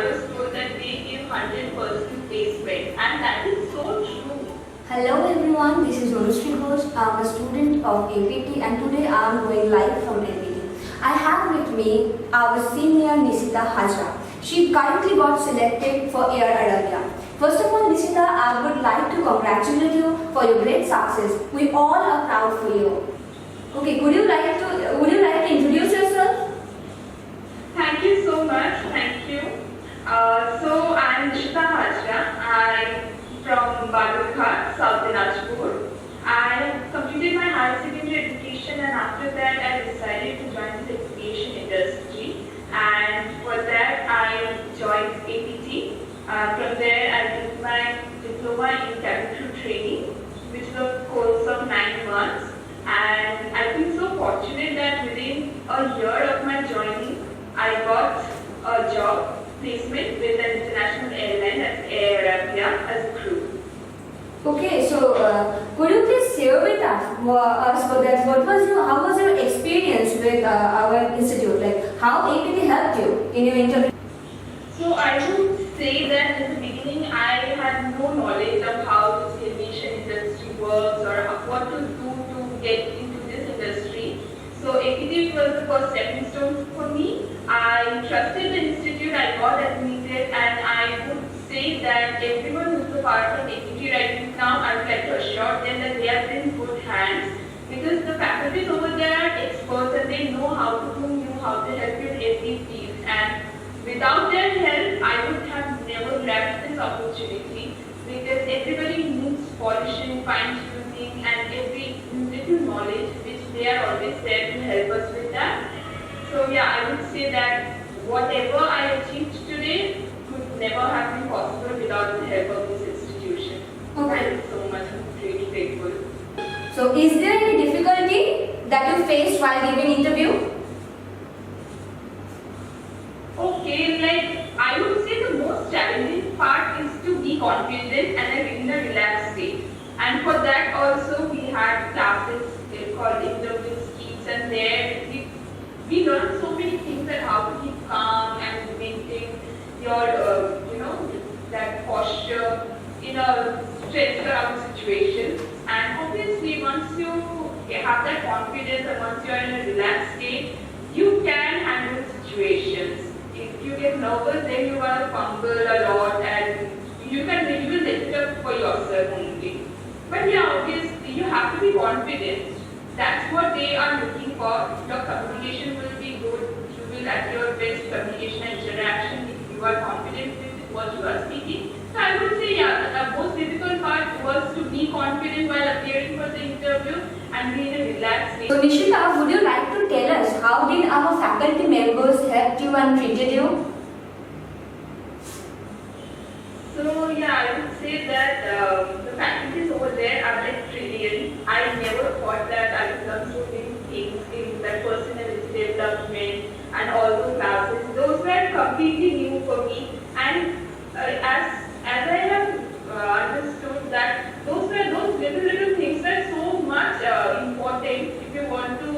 I was told that they give 100% placement, and that is so true. Hello everyone, this is Anushree Ghosh. I'm a student of APT and today I'm going live from APT. I have with me our senior Nisita Hajra. She currently got selected for Air Arabia. First of all, Nisita, I would like to congratulate you for your great success. We all are proud for you. Okay, would you like to introduce yourself? Thank you so much. Thank you. So I'm Nisita Hajra. I'm from Balurghat, South Dinajpur. I completed my higher secondary education, and after that I decided to join the aviation industry. And for that I joined APT. From there I did my diploma in cabin crew training, which was a course of 9 months. And I've been so fortunate that within a year of my joining, I got a job placement with an international airline, that's Air Arabia, as a crew. Okay, so could you please share with us for that? How was your experience with our institute? Like how APT helped you in your interview? So I would say that in the beginning I had no knowledge of how this aviation industry works or what to do to get into this industry. So APT was the first stepping stone for me. I trusted the institute, I got admitted, and I would say that everyone who's a part of APT right now, I would like to assure them that they are in good hands, because the faculties over there are experts and they know how to groom you, how to help you in every field. And without their help, I would have never grabbed this opportunity, because everybody needs polishing, fine-tuning, and every little knowledge which they are always there to help us with that. So yeah, I would say that whatever I achieved today could never have been possible without the help of this institution. Okay. Thank you so much. I'm really grateful. So is there any difficulty that you faced while giving interview? Okay, like I would say the most challenging part is to be confident and in a relaxed state. And for that also we had classes called interview schemes, and there we learned so many things that how to keep calm and maintain your that posture in a stressed out situation. And obviously once you have that confidence and once you are in a relaxed state, you can handle situations. If you get nervous, then you are fumble a lot, and you will let it up for yourself only. But yeah, obviously you have to be confident. That's what they are looking for. Your communication will be good. You will at your best communication and interaction if you are confident with what you are speaking. So I would say yeah, the most difficult part was to be confident while appearing for the interview and be in a relaxed state. So Nishita, would you like to tell us how did our faculty members help you and treated you? So yeah, I would say that the faculties over there are like brilliant. I never thought that I would learn so many things in that personality development and all those classes. Those were completely new for me, and as I have understood that those little things were so much important if you want to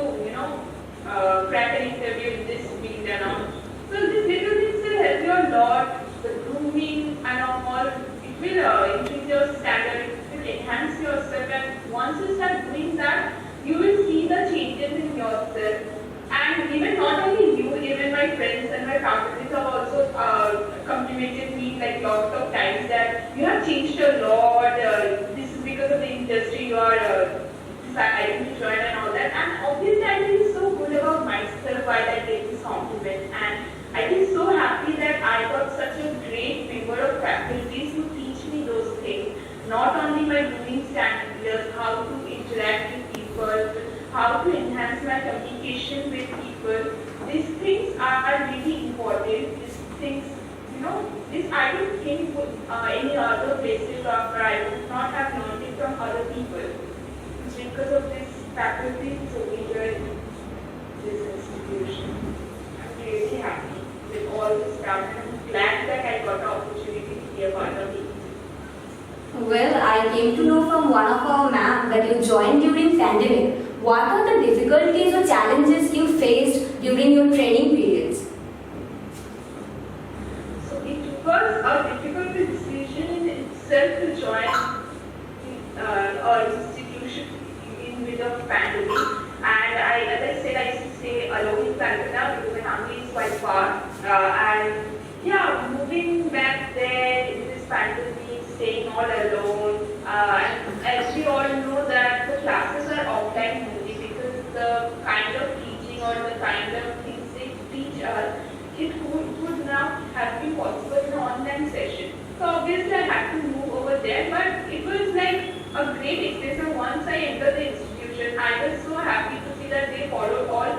crack an interview in this field and all. So these little things will help you a lot. The grooming and all, it will increase your standard, it will enhance yourself, and once you start doing that, you will see the changes in yourself. And even not only you, even my friends and my faculty have also complimented me like lots of times that you have changed a lot, this is because of the industry you are deciding to join and all that. And obviously I feel so good about myself while I get this compliment. And I feel so happy that I got such a great member of faculties who teach me those things. Not only my doing standards, how to interact with people, how to enhance my communication with people. These things are really important. These things, this I don't think any other places or I would not have learned it from other people. It's because of this faculty over here in this institution. I'm really happy with all this stuff, and I'm glad that I got the opportunity to be a part of it. Well, I came to know from one of our ma'am that you joined during pandemic. What are the difficulties or challenges you faced during your training periods? So it Calcutta because my family is quite far. And yeah, moving back there in this pandemic, staying all alone. And as we all know that the classes are offline only because the kind of teaching or the kind of things they teach us, it would not have been possible in an online session. So obviously I had to move over there, but it was like a great experience. And once I entered the institution, I was so happy to see that they followed all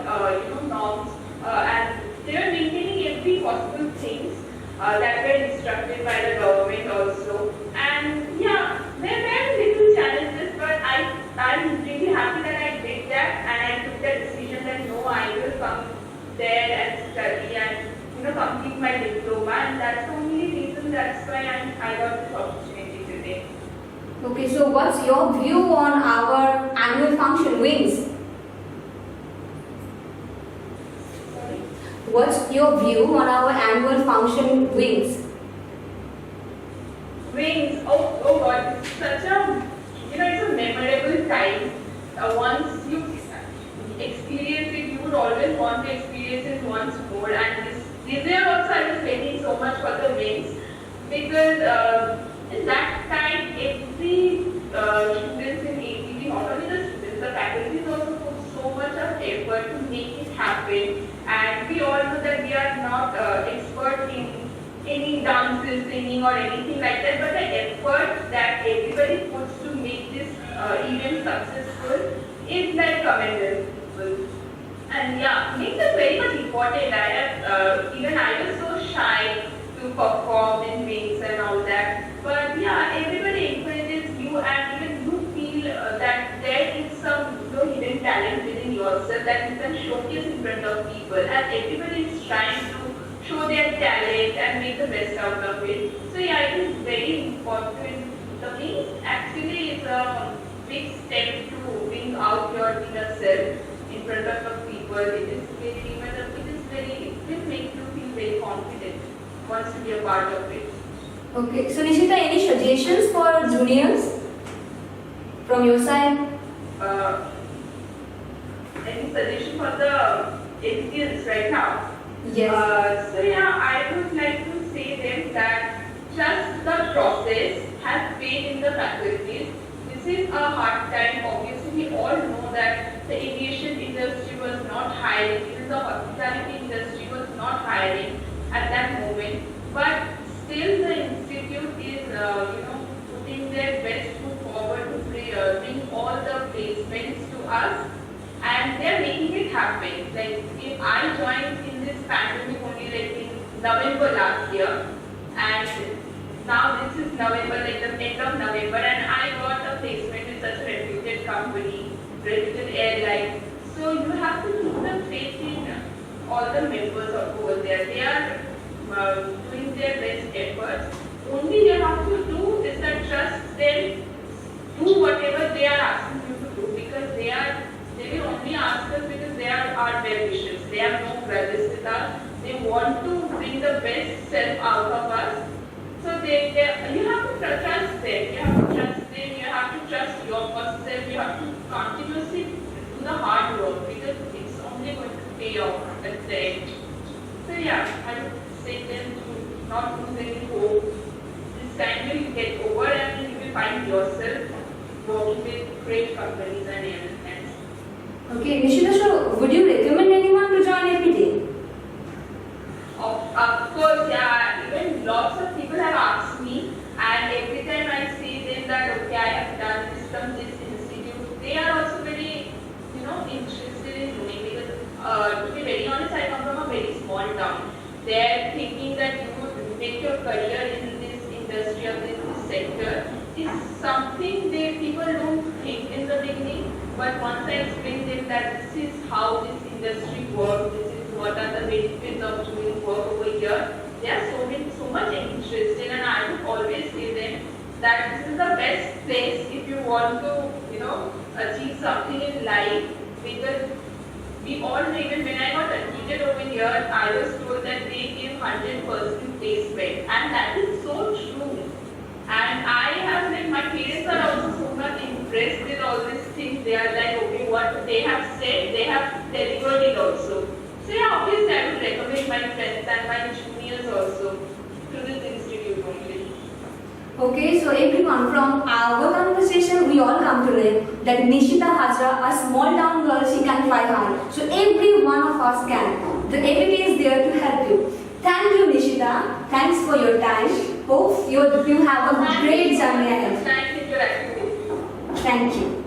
norms and they were maintaining every possible things that were instructed by the government also. And yeah, there were little challenges, but I'm really happy that I did that and I took that decision that no, I will come there and study and complete my diploma, and that's the only reason. That's why I got this opportunity today. Okay, so what's your view on our annual function, Wings? Sorry. What's your view on our annual function, Wings? Wings. Oh God, it's such a it's a memorable time. Once you experience it, you would always want to experience it once more. And this year also I was waiting so much for the Wings because in that time every students in ACT, not only the students, the faculties also put so much of effort to make it happen. And we all know that we are not expert in any dances, singing or anything like that, but the effort that everybody puts to make this event successful is like commendable. And yeah, makes it very much important. Even I was so shy to perform in Wings and all that. But yeah, everybody encourages you and even you feel that there is some hidden talent within yourself that you can showcase in front of people. And everybody is trying to show their talent and make the best out of it. So yeah, it is very important. The Wings actually is a big step to bring out your inner self in front of people. It will make you feel very confident once you be a part of it. Okay, so Nishita, any suggestions for juniors from your side? Any suggestion for the APTs right now? Yes. So yeah, I would like to say them that just the process has faith in the faculties. This is a hard time. Obviously, we all know that the aviation industry was not hiring, even the hospitality industry was not hiring at that moment. But still, the institute is, putting their best foot forward to bring all the placements to us, and they are making it happen. Like if I joined in this pandemic only like in November last year, and now this is November, like the end of November, and I got a placement with such a reputed company, reputed airline. So you have to keep the faith in all the members over there. They are doing their best efforts. Only you have to do is that trust them, do whatever they are asking you to do, because they will only ask us because they are our well wishers. They have no grudges with us. They want to bring the best self out of us. So you have to trust them. You have to trust them. You have to trust your first self. You have to continuously do the hard work because it's only going to pay off at the end. So yeah, I would say them to not lose any hope. This time will get over and you will find yourself working with great companies and airlines. Okay, Nishita, so would you recommend anyone to join APT? Of course, yeah. Even lots of people have asked me, and every time I say them that okay, I have done this from this institute, they are also very, interested in doing because to be very honest, I come from a very small town. They are thinking that you would make your career in this industry or this sector is something that people don't think in the beginning. But once I explain them that this is how this industry works, this is what are the benefits of doing work over here, they are so much interested, and I would always say them that this is the best place if you want to, achieve something in life, because we all know, even when I got admitted over here, I was told that they give 100% placement, and that is so true. And I have my parents are also so much impressed with all these things. They are like, okay, what they have said, they have delivered it also. So yeah, obviously I would recommend my friends and my juniors also to this institute only. Okay, so everyone, from our conversation, we all come to know that Nishita Hajra, a small town girl, she can fly high. So every one of us can. The APT is there to help you. Thank you, Nishita. Thanks for your time. Hope you have a great journey ahead. Thank you for activity. Thank you.